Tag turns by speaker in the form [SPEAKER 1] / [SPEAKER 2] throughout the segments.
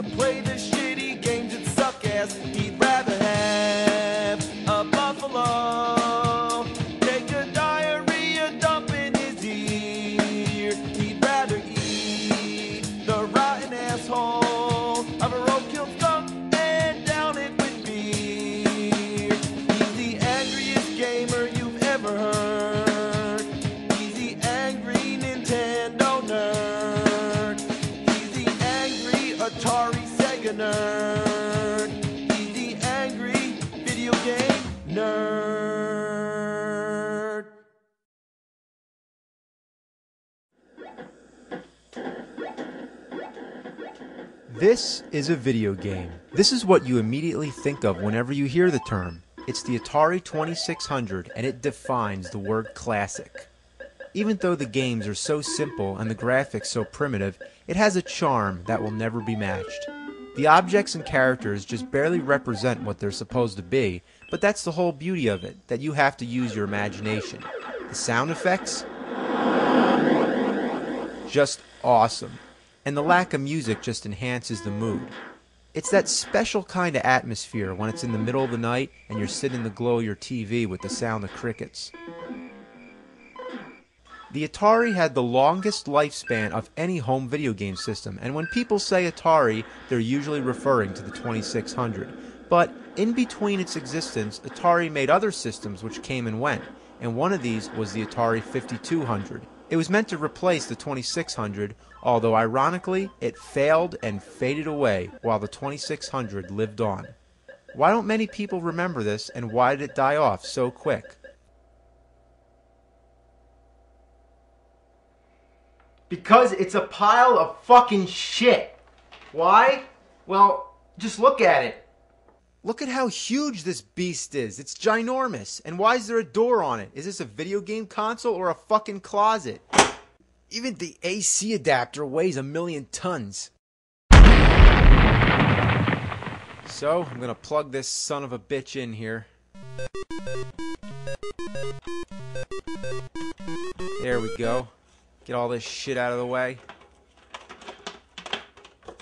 [SPEAKER 1] to play the shitty games that suck ass. He'd rather have a buffalo take a diarrhea dump in his ear. He'd rather eat the rotten asshole of a roadkill skunk and down it with beer. He's the angriest gamer you've ever heard. He's the angry Nintendo nerd. He's the angry Atari Sega nerd. He's the angry video game nerd.
[SPEAKER 2] This is a video game. This is what you immediately think of whenever you hear the term. It's the Atari 2600, and it defines the word classic. Even though the games are so simple and the graphics so primitive, it has a charm that will never be matched. The objects and characters just barely represent what they're supposed to be, but that's the whole beauty of it, that you have to use your imagination. The sound effects? Just awesome. And the lack of music just enhances the mood. It's that special kind of atmosphere when it's in the middle of the night and you're sitting in the glow of your TV with the sound of crickets. The Atari had the longest lifespan of any home video game system, and when people say Atari, they're usually referring to the 2600. But in between its existence, Atari made other systems which came and went, and one of these was the Atari 5200. It was meant to replace the 2600, although ironically, it failed and faded away while the 2600 lived on. Why don't many people remember this, and why did it die off so quick? Because it's a pile of fucking shit. Why? Well, just look at it. Look at how huge this beast is. It's ginormous. And why is there a door on it? Is this a video game console or a fucking closet? Even the AC adapter weighs 1,000,000 tons. So, I'm gonna plug this son of a bitch in here. There we go. Get all this shit out of the way.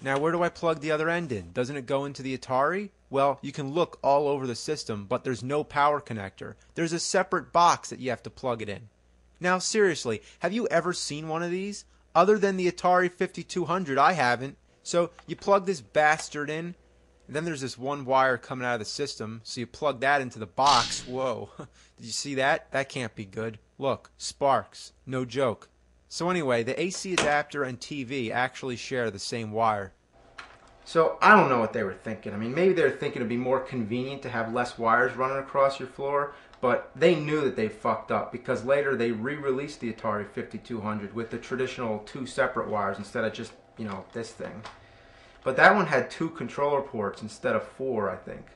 [SPEAKER 2] Now, where do I plug the other end in? Doesn't it go into the Atari? Well, you can look all over the system, but there's no power connector. There's a separate box that you have to plug it in. Now, seriously, have you ever seen one of these? Other than the Atari 5200, I haven't. So, you plug this bastard in, and then there's this one wire coming out of the system, so you plug that into the box. Whoa, did you see that? That can't be good. Look, sparks. No joke. So anyway, the AC adapter and TV actually share the same wire. So I don't know what they were thinking. I mean, maybe they were thinking it'd be more convenient to have less wires running across your floor, but they knew that they fucked up because later they re-released the Atari 5200 with the traditional 2 separate wires instead of just, you know, this thing. But that one had 2 controller ports instead of 4, I think.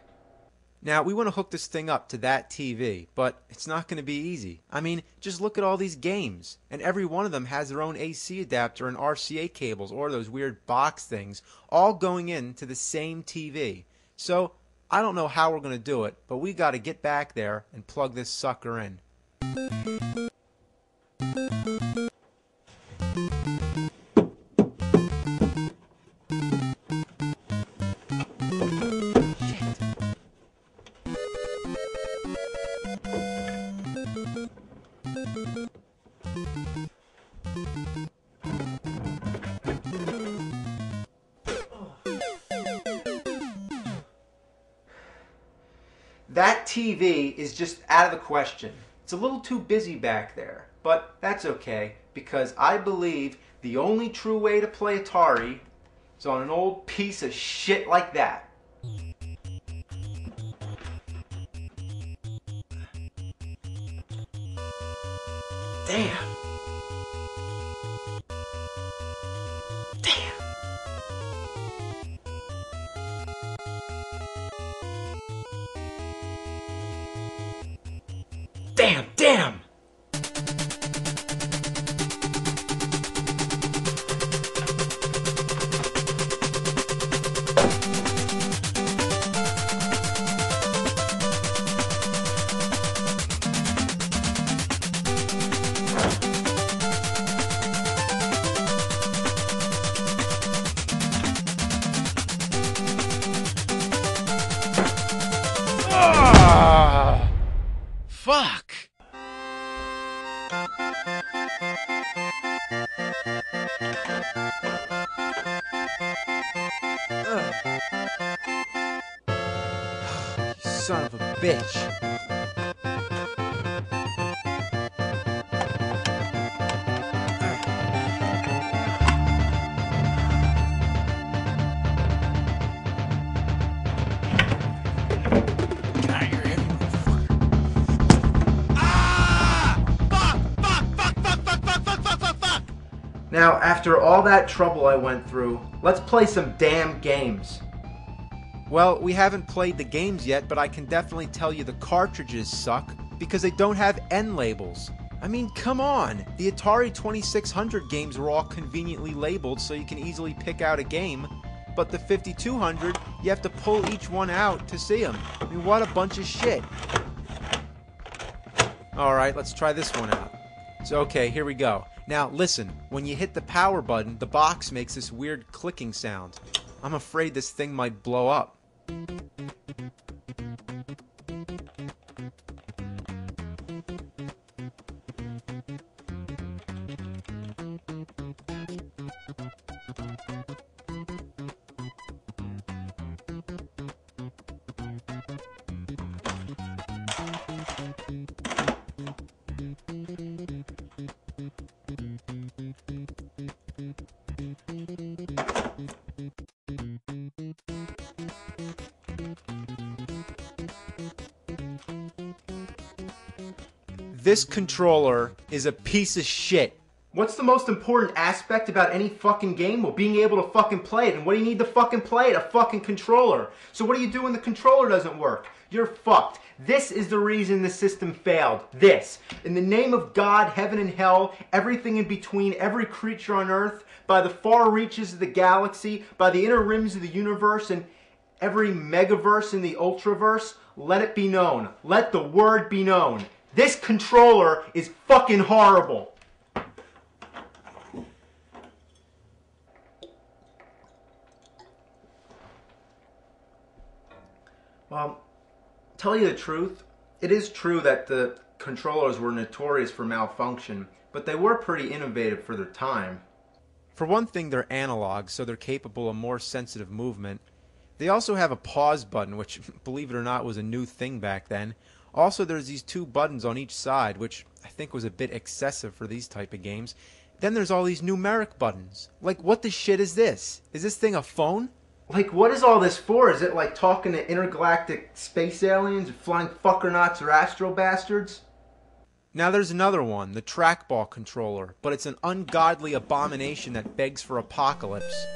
[SPEAKER 2] Now, we want to hook this thing up to that TV, but it's not going to be easy. I mean, just look at all these games, and every one of them has their own AC adapter and RCA cables, or those weird box things, all going into the same TV. So, I don't know how we're going to do it, but we got to get back there and plug this sucker in. That TV is just out of the question. It's a little too busy back there, but that's okay, because I believe the only true way to play Atari is on an old piece of shit like that. Damn. Damn. Damn, damn!
[SPEAKER 3] fuck?
[SPEAKER 2] You son of a bitch. Now, after all that trouble I went through, let's play some damn games. Well, we haven't played the games yet, but I can definitely tell you the cartridges suck because they don't have end labels. I mean, come on! The Atari 2600 games were all conveniently labeled so you can easily pick out a game, but the 5200, you have to pull each one out to see them. I mean, what a bunch of shit. Alright, let's try this one out. So, okay, here we go. Now, listen, when you hit the power button, the box makes this weird clicking sound. I'm afraid this thing might blow up. This controller is a piece of shit. What's the most important aspect about any fucking game? Well, being able to fucking play it. And what do you need to fucking play it? A fucking controller. So what do you do when the controller doesn't work? You're fucked. This is the reason the system failed. This. In the name of God, heaven and hell, everything in between, every creature on earth, by the far reaches of the galaxy, by the inner rims of the universe, and every megaverse in the ultraverse, let it be known. Let the word be known. This controller is fucking horrible. Well, tell you the truth, it is true that the controllers were notorious for malfunction, but they were pretty innovative for their time. For one thing, they're analog, so they're capable of more sensitive movement. They also have a pause button, which, believe it or not, was a new thing back then. Also, there's these two buttons on each side, which I think was a bit excessive for these type of games. Then there's all these numeric buttons. Like, what the shit is this? Is this thing a phone? Like, what is all this for? Is it like talking to intergalactic space aliens, or flying fuckernauts or astro bastards? Now there's another one, the trackball controller, but it's an ungodly abomination that begs for apocalypse.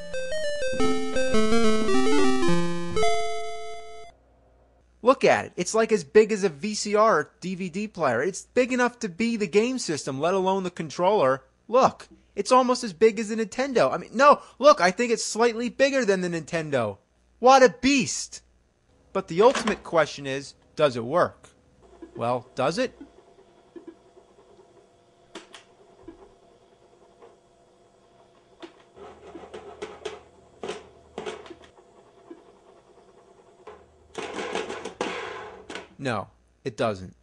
[SPEAKER 2] Look at it. It's like as big as a VCR or DVD player. It's big enough to be the game system, let alone the controller. Look, it's almost as big as the Nintendo. I mean, no, look, I think it's slightly bigger than the Nintendo. What a beast! But the ultimate question is, does it work? Well, does it? No, it doesn't.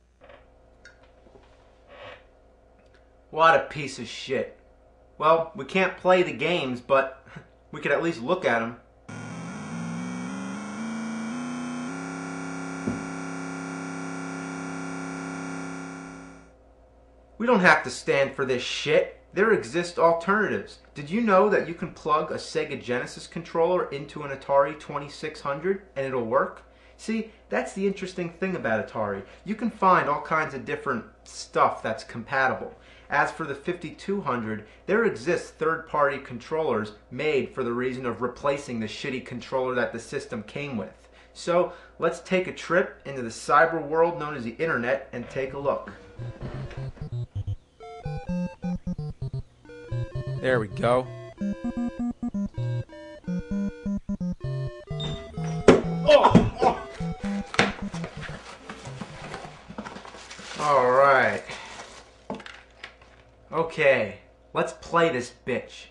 [SPEAKER 2] What a piece of shit. Well, we can't play the games, but we could at least look at them. We don't have to stand for this shit. There exist alternatives. Did you know that you can plug a Sega Genesis controller into an Atari 2600 and it'll work? See, that's the interesting thing about Atari. You can find all kinds of different stuff that's compatible. As for the 5200, there exists third-party controllers made for the reason of replacing the shitty controller that the system came with. So, let's take a trip into the cyber world known as the internet and take a look. There we go. Alright. Okay, let's play this bitch.